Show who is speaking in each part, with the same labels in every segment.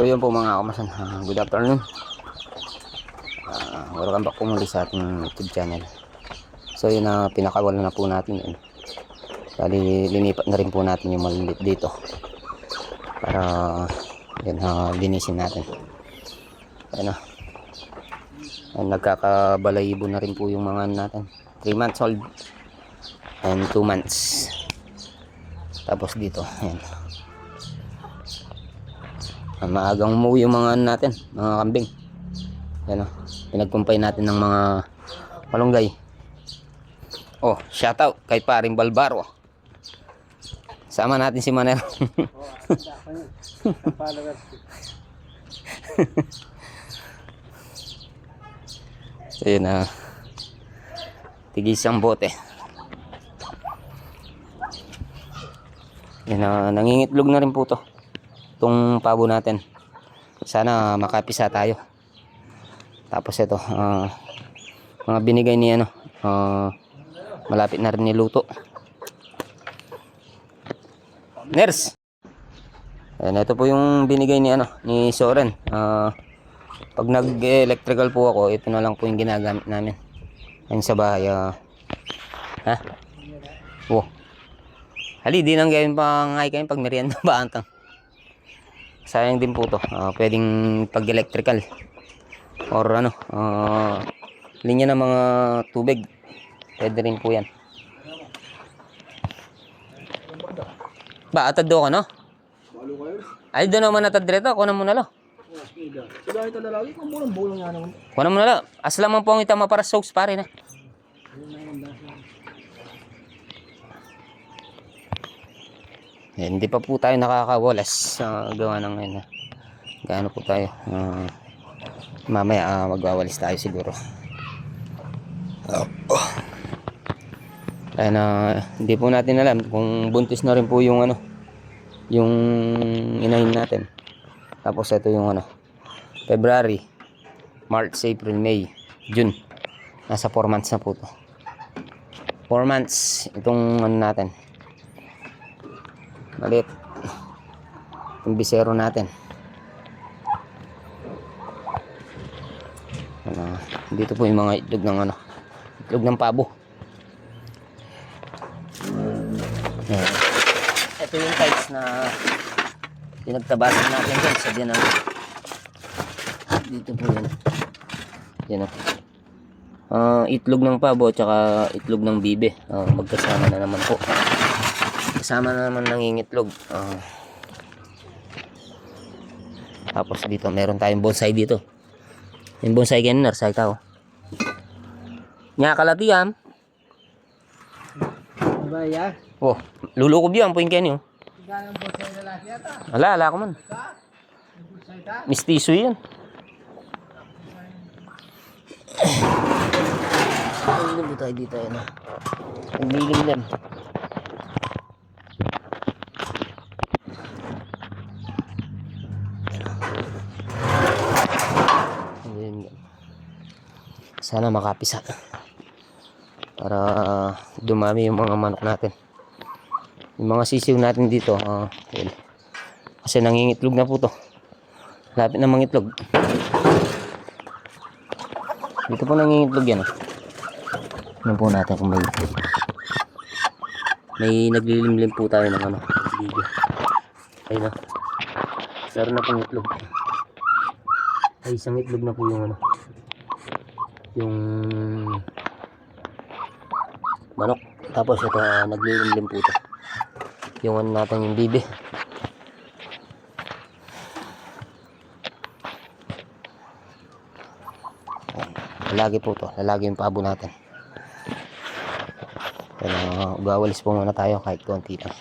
Speaker 1: So yun po mga kamasan, good afternoon. Welcome back po muli sa ating YouTube channel. So yun na pinakawalan na po natin yun. Bali linipat na rin po natin yung malilit dito para yun linisin natin. Ayan na. Nagkakabalayibo na rin po yung mga natin. 3 months old and 2 months. Tapos dito ayan. Maagang umuwi yung mga natin, mga kambing. Yan o, pinagpumpay natin ng mga malunggay. Oh, shout out kay paring Balbaro. Sama natin si Manero. So yun na, tigis ang bote. Yan na, nangingitlog na rin po to itong pabo natin. Sana makapisa tayo. Tapos ito mga binigay ni ano, malapit na rin niluto. Nurse, ayan, ito po yung binigay ni ano, ni Soren. Pag nag-electrical po ako, ito na lang po yung ginagamit namin ayun sa bahay. Ha? Oh, hali, di nang gawin pang ay kayo pag merienda ba antang. Sayang din po to. Pwedeng pag-electrical or ano, linya ng mga tubig, pwede rin po yan. Ba, atad do ka no? Ay, doon naman atad dito. Kunan mo na lo. Kunan mo na lo. Asla man po ang itama para sauce pare na. Hindi pa po tayo nakakawalas gawa ng ngayon. Gaano po tayo. Mamaya magwawalis tayo siguro. Kaya na hindi po natin alam kung buntis na rin po yung ano, yung inahin natin. Tapos ito yung ano, February, March, April, May, June. Nasa 4 months na po to. 4 months itong ano natin. Maliit yung bisero natin. Dito po yung mga itlog ng ano, itlog ng pabo. Ito yung types na pinagtabasan natin dyan sa dyan. Dito po yun. Yan o. Itlog ng pabo at saka itlog ng bibe. Magkasama na naman po. Kasama na naman nangingitlog. Tapos dito meron tayong bonsai dito. Yung bonsai ganun narsay tao. Nya kalatiam. Baya. Oh, lulukob yan po yung kanyo. Ganang bonsai na lahat yata. Ala ko man. Mistiso yan. Ano ba tayo dito yan? Naglilimlim. Sana makapisa para dumami yung mga manok natin, yung mga sisiw natin dito. Kasi nangingitlog na po to, lapit na mangitlog. Dito po nangingitlog yan. Ano po natin kung may naglilimlim po tayo ng ano, video. Ayun na, meron na pong itlog. Ay, isang itlog na po yung ano, yung manok. Tapos ito naglilimlim po ito yung ano natin, yung bibi. Lalagi po ito, lalagi yung pabo natin. Kaya gawalis po muna tayo kahit konti lang.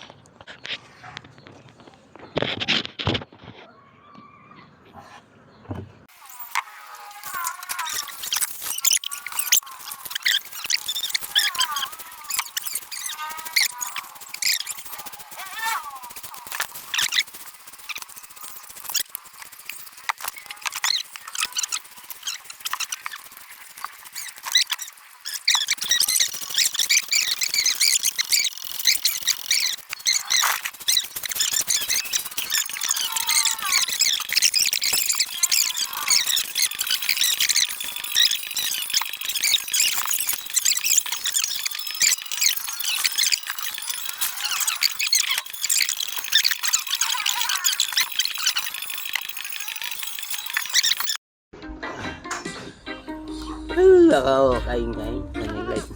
Speaker 1: Wala ka, oh. Kain. Guys.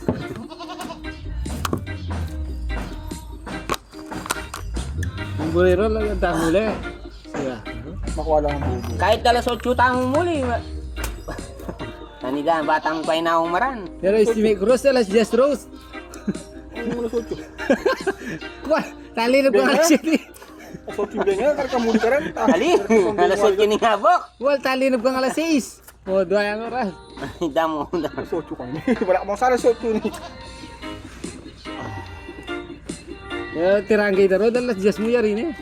Speaker 2: Ang bulero lang yung tamuli. Siya.
Speaker 3: Makuha lang ang bubo.
Speaker 1: Kahit alas 8 tang muli. Tanida, batang pa na umaran.
Speaker 2: Pero estimate cross alas 10 roast.
Speaker 3: Ang muna sotyo.
Speaker 2: Kuha, tali na ba alas 7?
Speaker 3: Sotyo ba nga? Karkamuli ka rin.
Speaker 1: Ali, alas 8 kiningabok.
Speaker 2: Wal, tali na ba alas 6? O, doon ang oras.
Speaker 1: Ay, damo.
Speaker 3: Sotyo kami. Wala ka bang sana sotyo ni.
Speaker 2: Tirangay na ro, alas 10 mo yarin eh.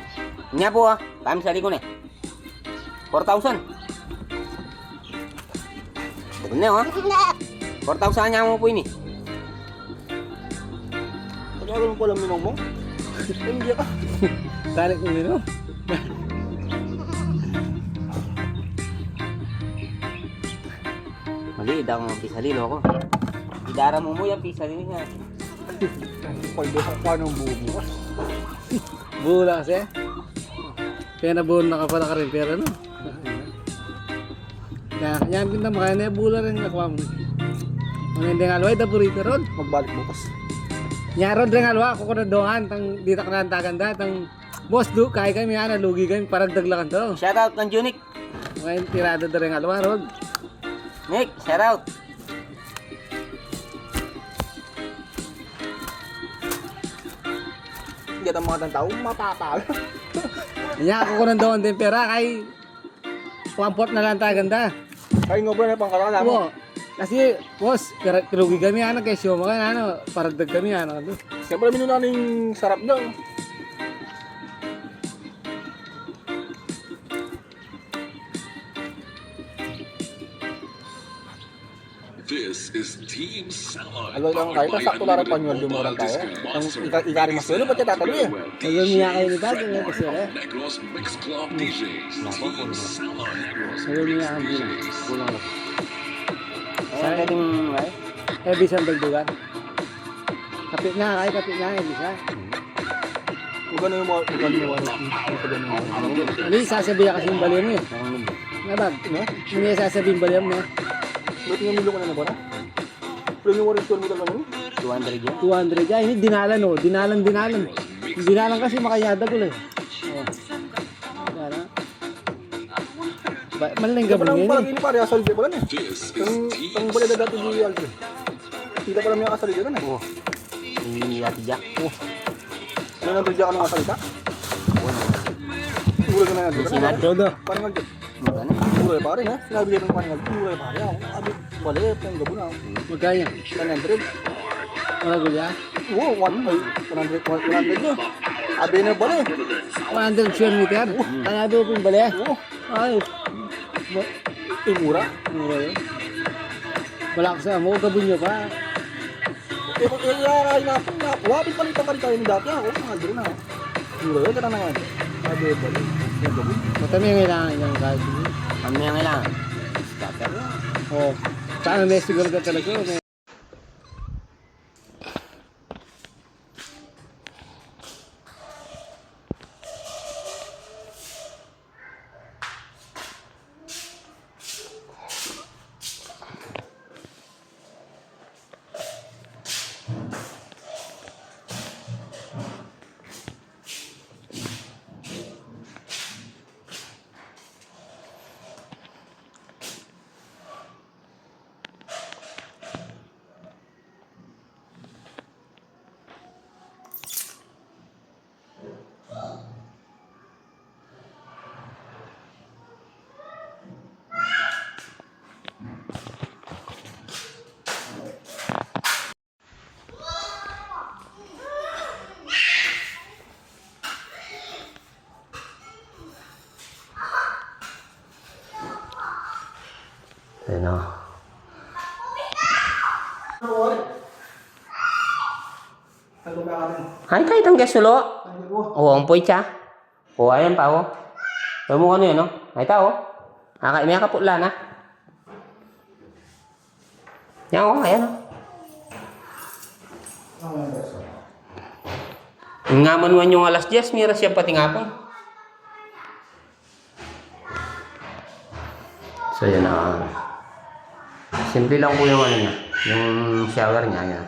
Speaker 1: Nya po ah, kami sa likon eh. 4,000. Betul na oh. 4,000 niya mo po ini.
Speaker 3: Pagkakaroon ko lang minong mo. Hindi ka.
Speaker 2: Tarik mo nino.
Speaker 1: Mali, daw ng pisalilo ako. Idara mo mo yung pisalilo nga.
Speaker 3: Pwede ka pa ng bubo.
Speaker 2: Bula kasi. Kaya nabuon na ka pala ka rin pera no. Yan pinta makaya na bula rin nakuha mo. Ano hindi nga alway, daburito ron.
Speaker 3: Magbalik bukas.
Speaker 2: Nyaron rin alwa, ako ko na dohan, tang dita ka na taganda, tang boss do, kaya kami ana, lugi kami, parang daglakan to.
Speaker 1: Shout out kang Junik.
Speaker 2: Ngayon tirado na rin alwa ron.
Speaker 1: Nick, shout out.
Speaker 3: Hindi ka mga tao, mapapal.
Speaker 2: Nya ako ko na dohan din pera, kay 1/4 na lang taganda.
Speaker 3: Kaya nga ba na pangkarala mo?
Speaker 2: Oo. Kasi, boss, kilugi kami, ano, kay Sioma ka, ano, paragdag kami, ano, ano.
Speaker 3: Siyempre minuna ng sarap daw.
Speaker 4: This is Team Salon.
Speaker 3: Aloy lang kayo, tapos sakto larang panyol dumurang tayo. Ang ikari mas yun, ba't yung tatalo eh?
Speaker 2: Ayun niya kayo ni Dad, ano, kasi,
Speaker 4: Negros Mix Club DJs. Team Salon Negros
Speaker 2: ayun
Speaker 4: Mix
Speaker 2: niya ang bilang.
Speaker 4: DJs.
Speaker 1: Kulang na. Ay, pwedeng, ay.
Speaker 2: Eh, bisang dagdugan. Kapit na, bisa.
Speaker 3: Kung gano'n yung mga, kung gano'n yung mga,
Speaker 2: Ano yung sasabihin kasi yung baliw mo eh. Nabag,
Speaker 3: no?
Speaker 2: ano yung sasabihin baliw mo eh.
Speaker 3: Ba't nga milo ka na ba na? Pero yung warren store mo talaga nun?
Speaker 1: 200 yan.
Speaker 2: 200 yan, hindi dinalan oh. Dinalan kasi makayada ko eh. Oh. Yan ah. Malaking gabon
Speaker 3: Parang
Speaker 2: yun
Speaker 3: parang
Speaker 2: eh.
Speaker 3: ini pare, asal di pala niya.
Speaker 4: This is Team
Speaker 3: Ang balay na dati di Alfred. Kita pala niya asal dito na eh.
Speaker 1: Ni Ate Jack.
Speaker 3: May nandun ka ng asalita? Siguro ka na nandun.
Speaker 1: Sinad.
Speaker 2: Todo.
Speaker 3: Parang nandun.
Speaker 1: Magana.
Speaker 3: Siguro pare na. Sinabi niya ng parang nandun. Siguro pare ako. Sabi, balay, yung gabo na.
Speaker 2: Magkaya.
Speaker 3: 100.
Speaker 2: Wala gulya.
Speaker 3: Oo, 100 yun. Sabi na balay.
Speaker 2: 100 square meter. Kaya doon po yung bali.
Speaker 3: Oo.
Speaker 2: Ay.
Speaker 3: Mura.
Speaker 2: Mura yun. Wala ko sa mo, gabon nyo pa.
Speaker 3: Eh, wapit palitan pa rin tayo ni dati ako. Mahal doon na. Mura yun, tara na nga. Sabi na balay. Yung gabo.
Speaker 2: Matami yung kailangan yung kahit.
Speaker 1: Ano yung kailangan? Starter lang.
Speaker 2: Oo. Saan may siguro ka talaga. May...
Speaker 1: Ano? Hay tayo itang gesulo. Oo, ang poy siya. Oo, ayan pa, oh. Alam mo ano yun, no? Ay tao. May kaputla na. Yan, oh, ayan, oh. Nga manuan yung alas 10, mira siya pati nga po. So, yan na. Simple lang po yung ano niya, yung shower niya. Yan.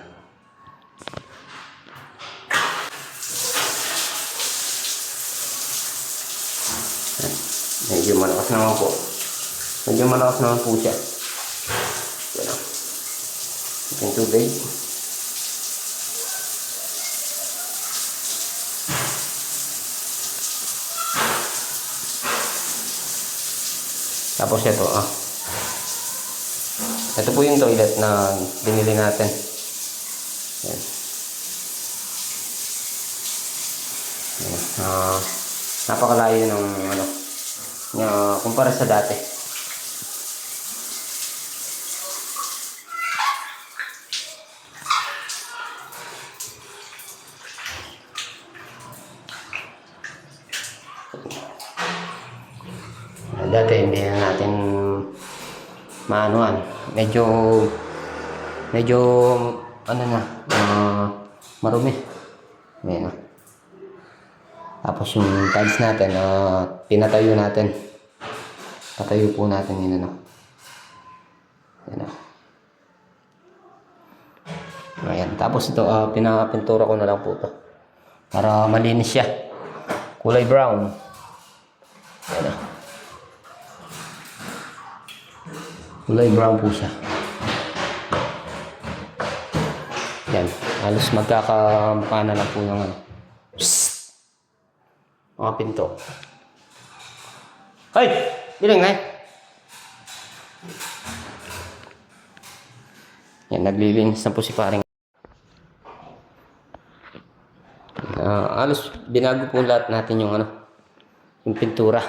Speaker 1: Medyo malakas naman po. Medyo malakas naman po siya. Yan o. Yung tubig. Tapos ito, ito po yung toilet na binili natin. Yan. Yan. Napakalayo ng ano, kumpara sa dati. Dati hindi na natin maanuan. Medyo ano na, marumi. Ayan. Tapos yung tiles natin, pinatayo natin. Patayo po natin yun, ano. Ayan. Ayan. Tapos ito, pinapintura ko na lang po ito. Para malinis siya. Kulay brown. Ayan. Kulay brown po siya. Yan. Halos magkakamukha na lang po ng ano. Psst! Mga pinto. Hoy! Bilang na. Yan. Naglilinis na po si paring. Halos binago po lahat natin yung ano. Yung pintura.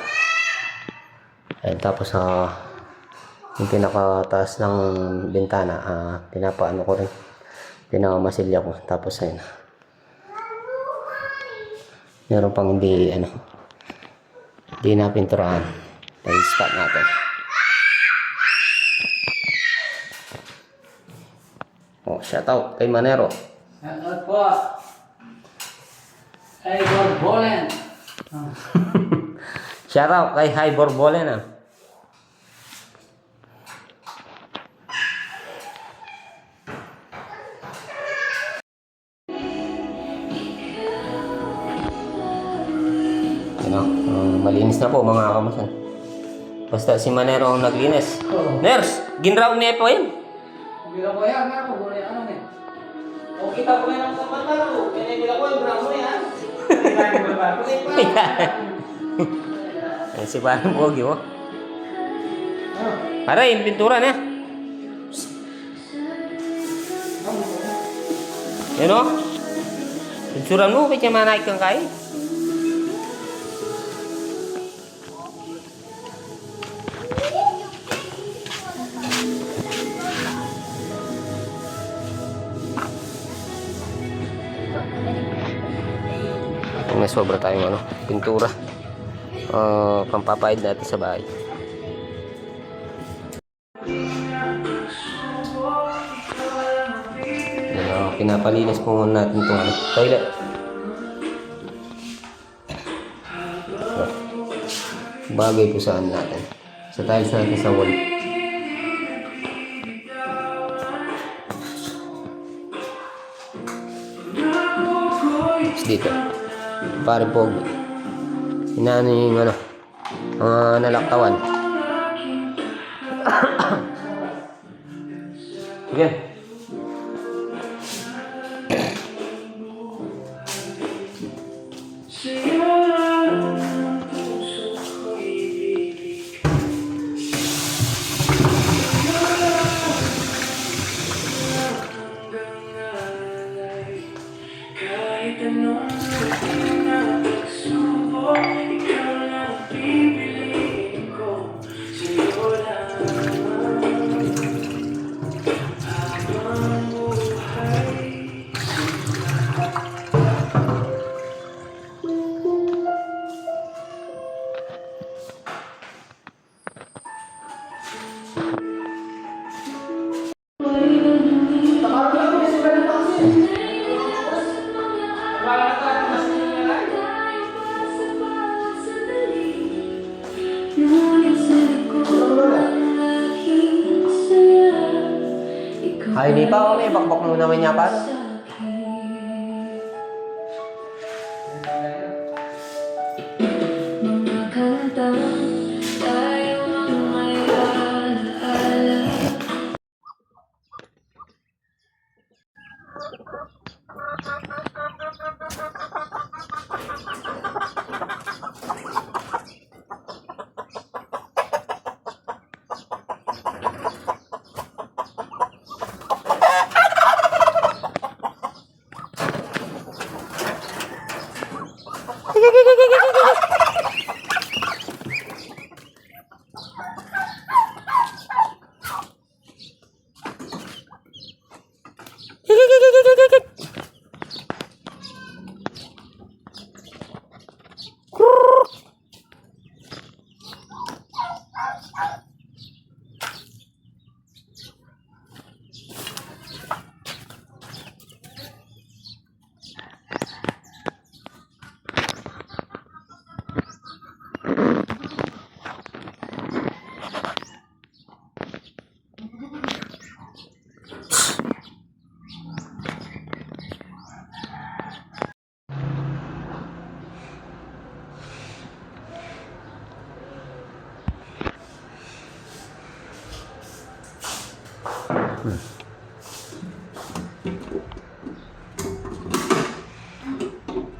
Speaker 1: Ayan. Tapos yung pinakataas ng bintana, pinapaano ko rin, pinamasilya ko. Tapos ayun, meron pang hindi na pinturahan. I-stop natin. Shout out kay Manero.
Speaker 2: Shout out po. Hey, Borbolen.
Speaker 1: Shout out kay Hi Borbolen. Malinis na po mga kamasan. Basta si Manero ang naglinis. Ners, ginraw niya po yun.
Speaker 2: Bila ko yan, ako gulay ano eh.
Speaker 3: O kita ko yan ang kapatid ko. Pinibila ko yung bramo na yan.
Speaker 1: Ayan si parang pogi mo. Aray, yung pintura na. Yan o. Pinturan mo, kaya manaik kang kaya. May sobra tayong pintura, pampapahid natin sa bahay. Yan, pinapalinis po muna natin itong toilet. Bagay po saan natin, sa tiles natin sa wall. Dito pare po inaano yung nalaktawan. Sige. Ay, di pa ako. May bakbak mo naman niya pa.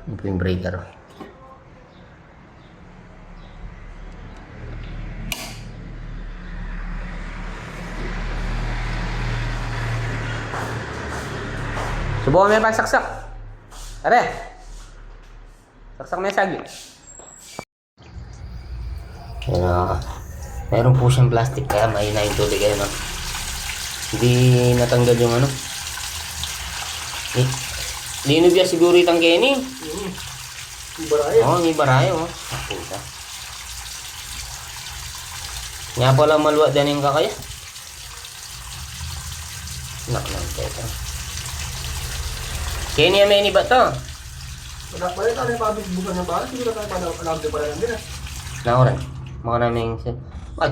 Speaker 1: Ito yung breaker. Subukan mo yung pagsaksak. Tara. Saksak mo yung sagi. Meron po siyang plastic kaya mahina yung tubig ayun, no? Hindi natanggal yung ano. Linubya siguro itang Kenny.
Speaker 3: Ibaraya.
Speaker 1: Oo, may barayo. Puta. Nga pala malwa din yung kakaya. Teka. Kenny, may ba to?
Speaker 3: Wala pa rin tayo pabig bukan ng bahay. Siguro tayo alam pala lang din eh.
Speaker 1: Nauran. Maka namin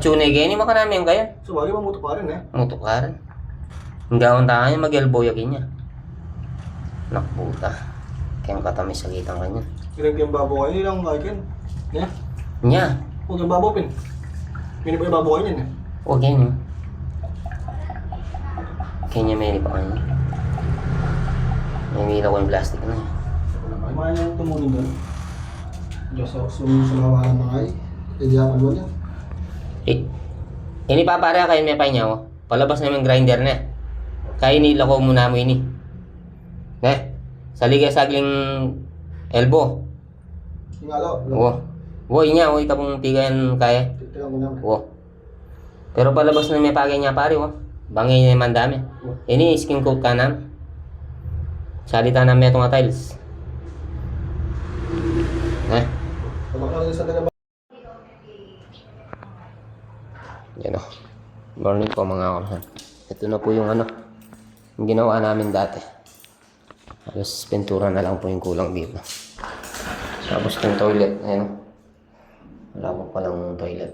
Speaker 1: Tune Kenny, maka namin kayo.
Speaker 3: So wali mamuto pa rin eh.
Speaker 1: Mutukaran. Hindi akong tahan yung mag-elbow yakin niya. Nakputa. Kaya katamis sa kitang kanya.
Speaker 3: Ilang yung babaw kayo lang kaikin. Yeah.
Speaker 1: Nya.
Speaker 3: Huwag yung babaw pin. Mini pa yung babaw kayo yan eh.
Speaker 1: Huwag yan yun. Kanya may pa kanya. May mila ko yung plastic na eh.
Speaker 3: Ay mga yung tumulong doon. Diyos ako sumulawa ng mga ay. Hindi ako doon yan.
Speaker 1: Ini papara kayo may pahinga ko. Palabas namin grinder na. Kaya nila ko muna mo ini. Saliga sagling elbow.
Speaker 3: Tingalo.
Speaker 1: Wo inya, wo itapong tigan kaya.
Speaker 3: Tingnan mo naman.
Speaker 1: Wo. Pero palabas na may pagay niya pare wo. Bangay niya man dami. Ini skin coat ka nam. Salita namin itong tiles.
Speaker 3: Kamakala sa taga.
Speaker 1: Yan o. Morning po mga kamsan. Ito na po yung ano. Yung ginawa namin dati. Halos pintura na lang po yung kulang dito. Tapos yung toilet. Ayan o. Wala po palang toilet.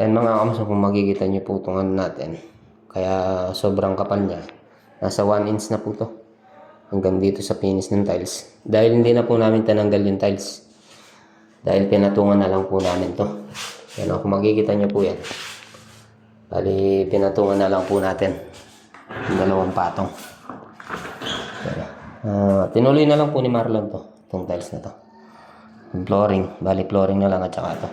Speaker 1: Ayan mga kamsan, kung makikita nyo po itong ano natin. Kaya sobrang kapal niya. Nasa 1 inch na po to. Hanggang dito sa finish ng tiles. Dahil hindi na po namin tinanggal yung tiles. Dahil pinatungan na lang po namin to. Yan o, kung makikita nyo po yan. Bali, pinatungan na lang po natin. Yung dalawang patong. Tinuloy na lang po ni Marlon to. Itong tiles na to. Yung flooring. Bali, flooring na lang at saka to.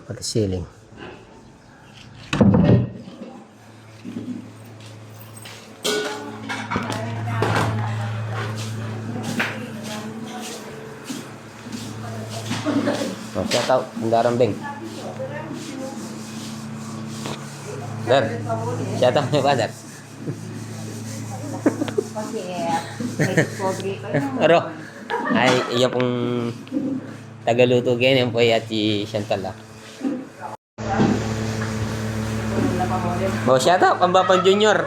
Speaker 1: Pati ceiling. Oh, shout out, Bundaran Beng. Dar, shout out nyo ba, Dar? Aro, ay, iya pong tagaluto ganyan po at si Chantal ah. Oh, shout out, Pambapang Junior.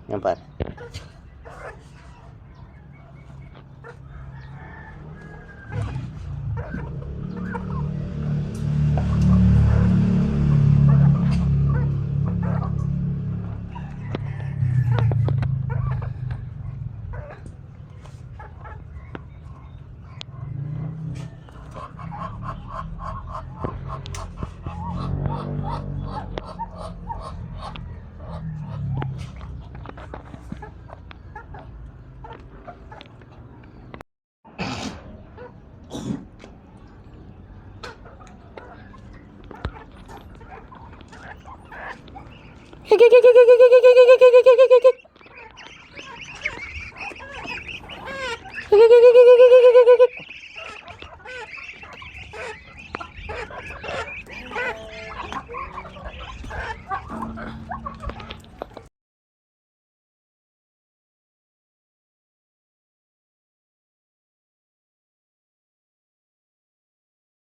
Speaker 1: Yan par.